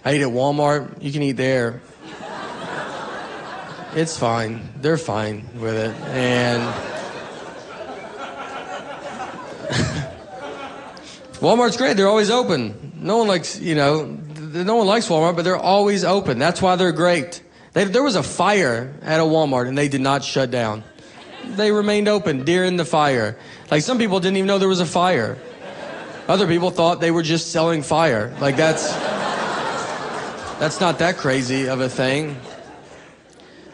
I eat at Walmart. You can eat there. It's fine. They're fine with it. And Walmart's great. They're always open. No one likes, no one likes Walmart, but they're always open. That's why they're great. There was a fire at a Walmart, and they did not shut down. They remained open during the fire. Like, some people didn't even know there was a fire. Other people thought they were just selling fire. Like, that's not that crazy of a thing.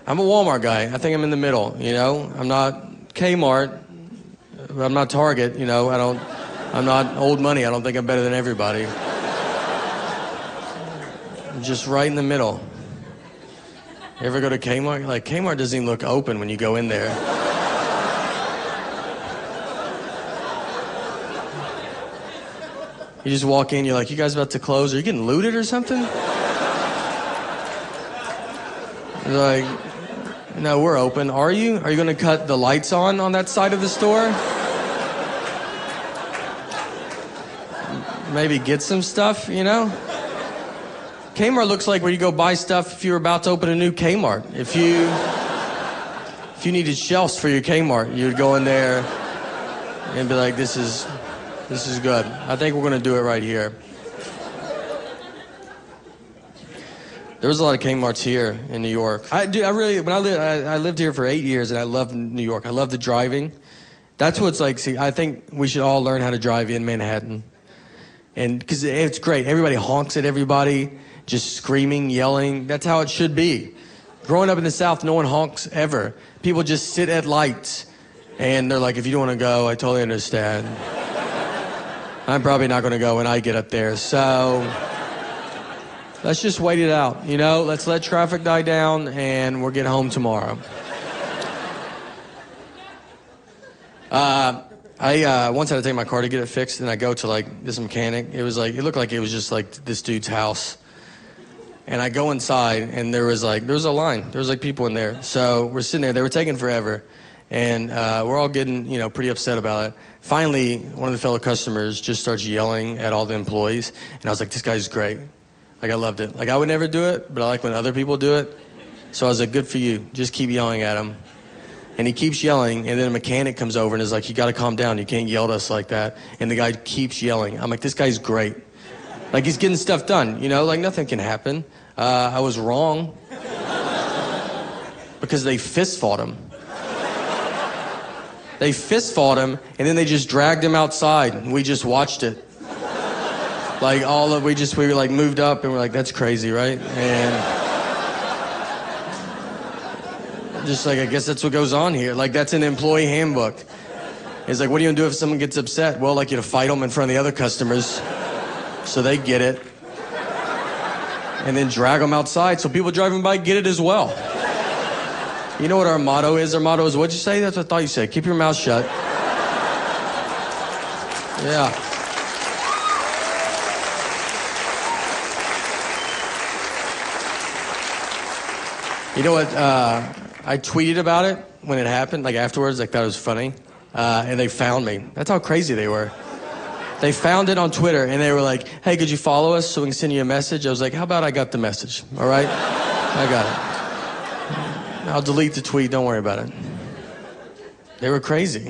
I'm a Walmart guy. I think I'm in the middle, I'm not Kmart. I'm not Target, I'm not old money. I don't think I'm better than everybody. I'm just right in the middle. You ever go to Kmart? Like, Kmart doesn't even look open when you go in there. You just walk in, you're like, you guys about to close? Are you getting looted or something? They're like, no, we're open. Are you? Are you going to cut the lights on that side of the store? Maybe get some stuff, Kmart looks like where you go buy stuff if you're about to open a new Kmart. If you needed shelves for your Kmart, you'd go in there and be like, this is good. I think we're going to do it right here. There was a lot of Kmart's here in New York. I lived here for 8 years, and I love New York. I love the driving. That's what it's like. See, I think we should all learn how to drive in Manhattan. And because it's great. Everybody honks at everybody, just screaming, yelling. That's how it should be. Growing up in the South, no one honks ever. People just sit at lights, and they're like, if you don't want to go, I totally understand. I'm probably not going to go when I get up there. So let's just wait it out, Let's let traffic die down, and we'll get home tomorrow. I once had to take my car to get it fixed, and I go to this mechanic. It looked like it was just this dude's house. And I go inside, and there was a line. There was people in there. So we're sitting there. They were taking forever, and we're all getting pretty upset about it. Finally, one of the fellow customers just starts yelling at all the employees, and I was like, this guy's great. I loved it. I would never do it, but I like when other people do it. So I was like, good for you. Just keep yelling at him. And he keeps yelling, and then a mechanic comes over and is like, you got to calm down. You can't yell at us like that. And the guy keeps yelling. I'm like, this guy's great. He's getting stuff done, nothing can happen. I was wrong because they fist fought him. They fist fought him, and then they just dragged him outside, and we just watched it. We were moved up, and we're like, that's crazy, right? And just I guess that's what goes on here. That's an employee handbook. It's what are you gonna do if someone gets upset? Well, you to fight them in front of the other customers so they get it. And then drag them outside so people driving by get it as well. You know what our motto is? Our motto is, what'd you say? That's what I thought you said. Keep your mouth shut. Yeah. You know what? I tweeted about it when it happened, afterwards. I thought it was funny. And they found me. That's how crazy they were. They found it on Twitter, and they were like, hey, could you follow us so we can send you a message? I was like, how about I got the message, all right? I got it. I'll delete the tweet. Don't worry about it. They were crazy.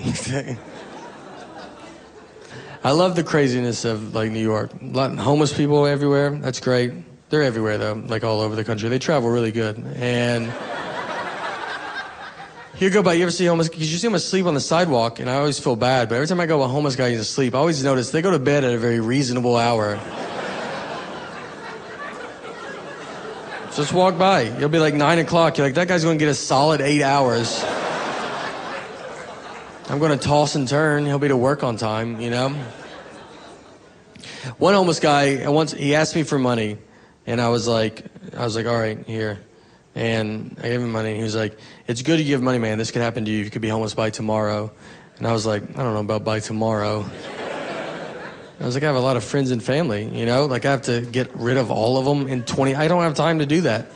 I love the craziness of, New York. A lot of homeless people everywhere. That's great. They're everywhere, though, all over the country. They travel really good. And you go by, you ever see homeless, because you see them asleep on the sidewalk, and I always feel bad, but every time I go, a homeless guy is asleep, I always notice they go to bed at a very reasonable hour. Just walk by. You'll be 9 o'clock. You're like, that guy's going to get a solid 8 hours. I'm going to toss and turn. He'll be to work on time, One homeless guy, he asked me for money, and I was like, all right, here. And I gave him money, and he was like, it's good you give money, man. This could happen to you. You could be homeless by tomorrow. And I was like, I don't know about by tomorrow. I was like, I have a lot of friends and family, I have to get rid of all of them in 20. I don't have time to do that.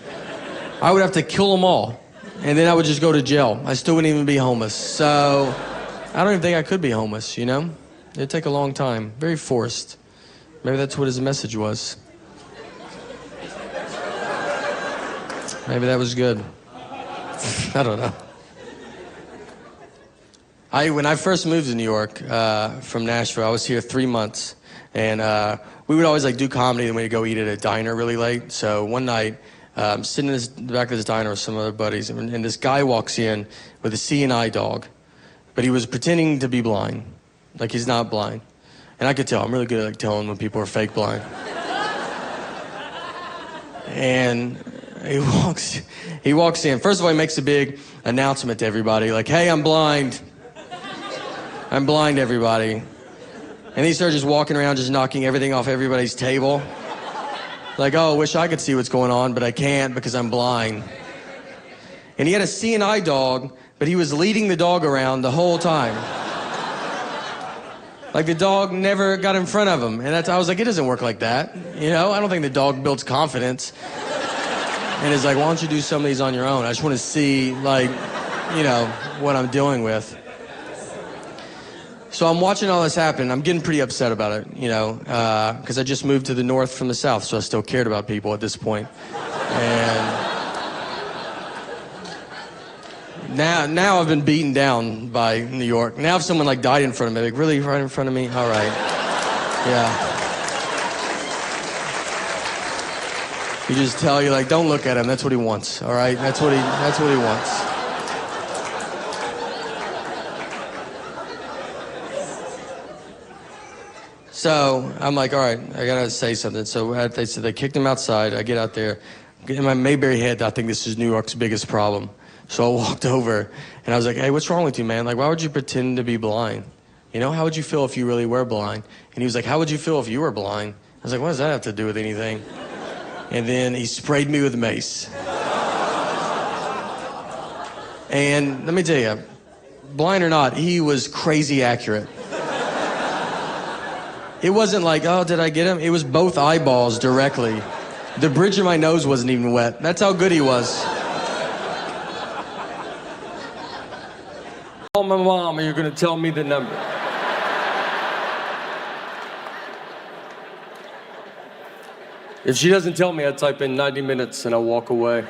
I would have to kill them all, and then I would just go to jail. I still wouldn't even be homeless. So I don't even think I could be homeless, It'd take a long time. Very forced. Maybe that's what his message was. Maybe that was good. I don't know. When I first moved to New York from Nashville, I was here 3 months, and we would always like do comedy, and we'd go eat at a diner really late. So one night, I'm sitting in the back of this diner with some other buddies, and this guy walks in with a CNI dog, but he was pretending to be blind, like he's not blind, and I could tell. I'm really good at like telling when people are fake blind. And he walks in. First of all, he makes a big announcement to everybody, like, "Hey, I'm blind. I'm blind, everybody." And he started just walking around, just knocking everything off everybody's table. Like, "Oh, I wish I could see what's going on, but I can't because I'm blind." And he had a CNI dog, but he was leading the dog around the whole time. Like the dog never got in front of him. And I was like, it doesn't work like that. You know, I don't think the dog builds confidence. And it's like, why don't you do some of these on your own? I just want to see, like, you know, what I'm dealing with. So I'm watching all this happen. I'm getting pretty upset about it, you know, because I just moved to the north from the south, so I still cared about people at this point. And now I've been beaten down by New York. Now if someone like died in front of me, like, really, right in front of me? All right. Yeah. You just tell you, like, don't look at him. That's what he wants. All right. That's what he wants. So I'm like, all right, I gotta say something. So they said they kicked him outside. I get out there. In my Mayberry head, I think this is New York's biggest problem. So I walked over and I was like, hey, what's wrong with you, man? Like, why would you pretend to be blind? You know, how would you feel if you really were blind? And he was like, how would you feel if you were blind? I was like, what does that have to do with anything? And then he sprayed me with mace. And let me tell you, blind or not, he was crazy accurate. It wasn't like, oh, did I get him? It was both eyeballs directly. The bridge of my nose wasn't even wet. That's how good he was. Call my mom and you're gonna tell me the number. If she doesn't tell me, I type in 90 minutes and I walk away.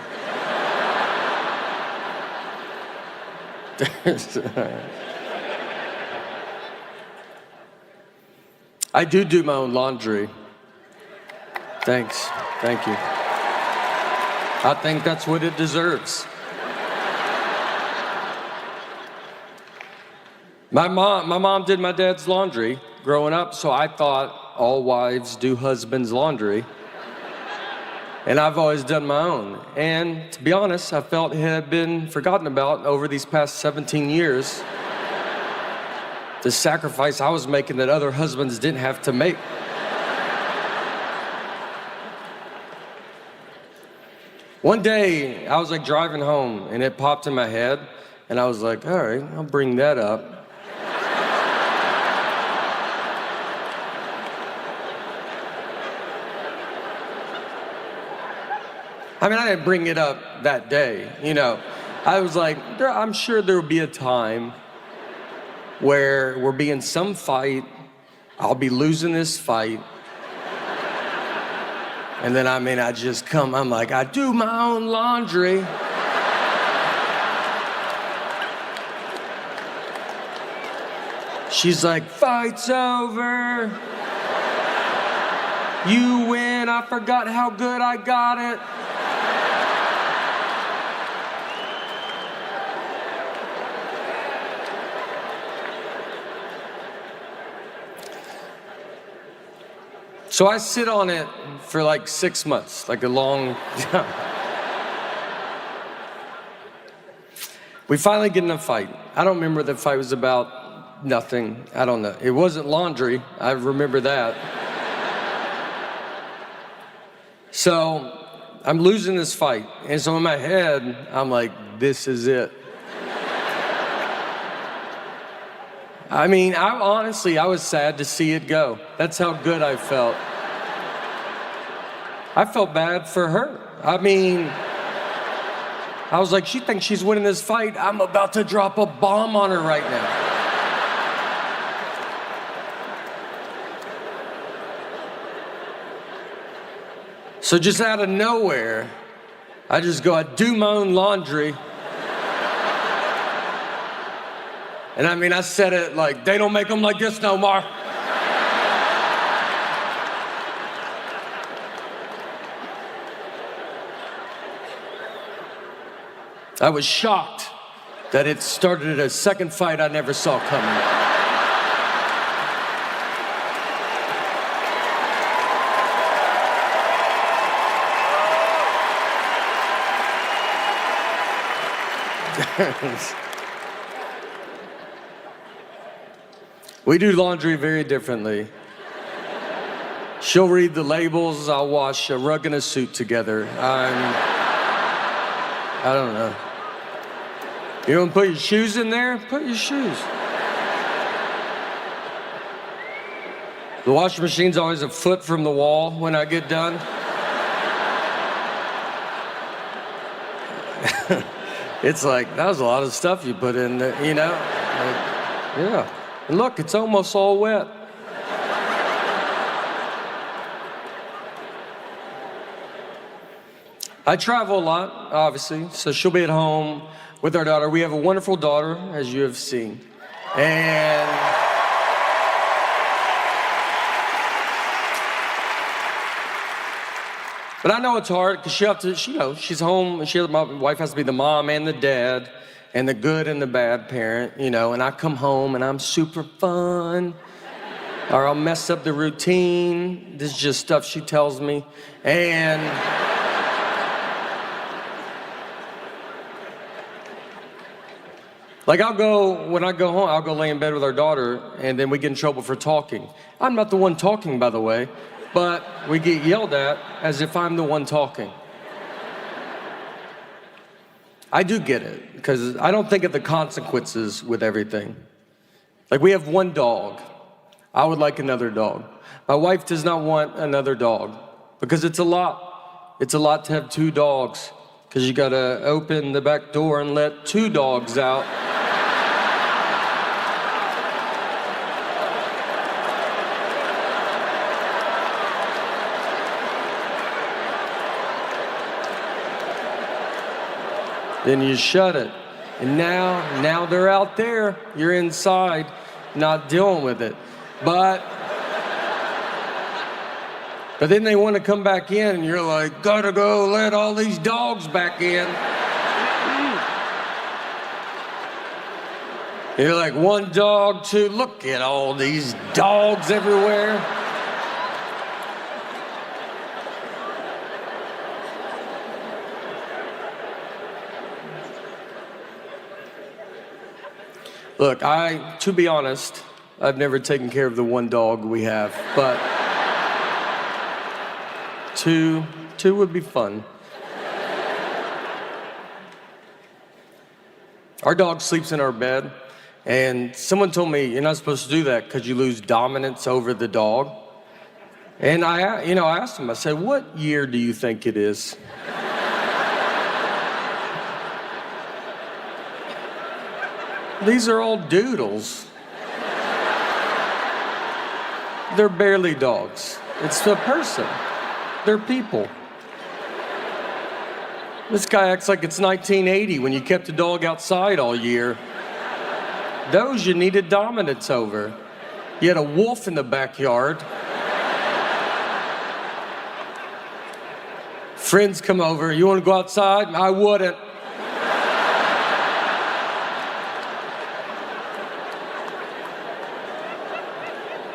I do my own laundry. Thanks, thank you. I think that's what it deserves. My mom did my dad's laundry growing up, so I thought all wives do husbands' laundry. And I've always done my own. And to be honest, I felt it had been forgotten about over these past 17 years. The sacrifice I was making that other husbands didn't have to make. One day, I was like driving home and it popped in my head and I was like, all right, I'll bring that up. I mean, I didn't bring it up that day, you know. I was like, I'm sure there will be a time where we'll be in some fight, I'll be losing this fight, and then I just come, I'm like, I do my own laundry. She's like, fight's over. You win, I forgot how good I got it. So I sit on it for like 6 months, like a long time. We finally get in a fight. I don't remember what the fight was about. Nothing. I don't know. It wasn't laundry. I remember that. So I'm losing this fight. And so in my head, I'm like, this is it. I mean, I was sad to see it go. That's how good I felt. I felt bad for her. I mean, I was like, she thinks she's winning this fight. I'm about to drop a bomb on her right now. So just out of nowhere, I just go, I do my own laundry. And I mean, I said it like, they don't make them like this no more. I was shocked that it started a second fight I never saw coming. We do laundry very differently. She'll read the labels, I'll wash a rug and a suit together. I don't know. You don't put your shoes in there? Put your shoes. The washing machine's always a foot from the wall when I get done. It's like, that was a lot of stuff you put in there, you know? Like, yeah. And look, it's almost all wet. I travel a lot, obviously, so she'll be at home with our daughter. We have a wonderful daughter, as you have seen. And but I know it's hard because she's home and my wife has to be the mom and the dad and the good and the bad parent, you know, and I come home and I'm super fun or I'll mess up the routine. This is just stuff she tells me. And like when I go home, I'll go lay in bed with our daughter and then we get in trouble for talking. I'm not the one talking, by the way. But we get yelled at as if I'm the one talking. I do get it, because I don't think of the consequences with everything. Like, we have one dog. I would like another dog. My wife does not want another dog, because it's a lot. It's a lot to have two dogs, because you gotta open the back door and let two dogs out. Then you shut it. And now they're out there. You're inside, not dealing with it. But then they want to come back in, and you're like, gotta go let all these dogs back in. You're like, one dog, two, look at all these dogs everywhere. Look, to be honest, I've never taken care of the one dog we have, but two would be fun. Our dog sleeps in our bed, and someone told me you're not supposed to do that because you lose dominance over the dog. And I asked him, I said, what year do you think it is? These are all doodles. They're barely dogs. It's a person. They're people. This guy acts like it's 1980 when you kept the dog outside all year. Those you needed dominance over. You had a wolf in the backyard. Friends come over, you want to go outside? I wouldn't.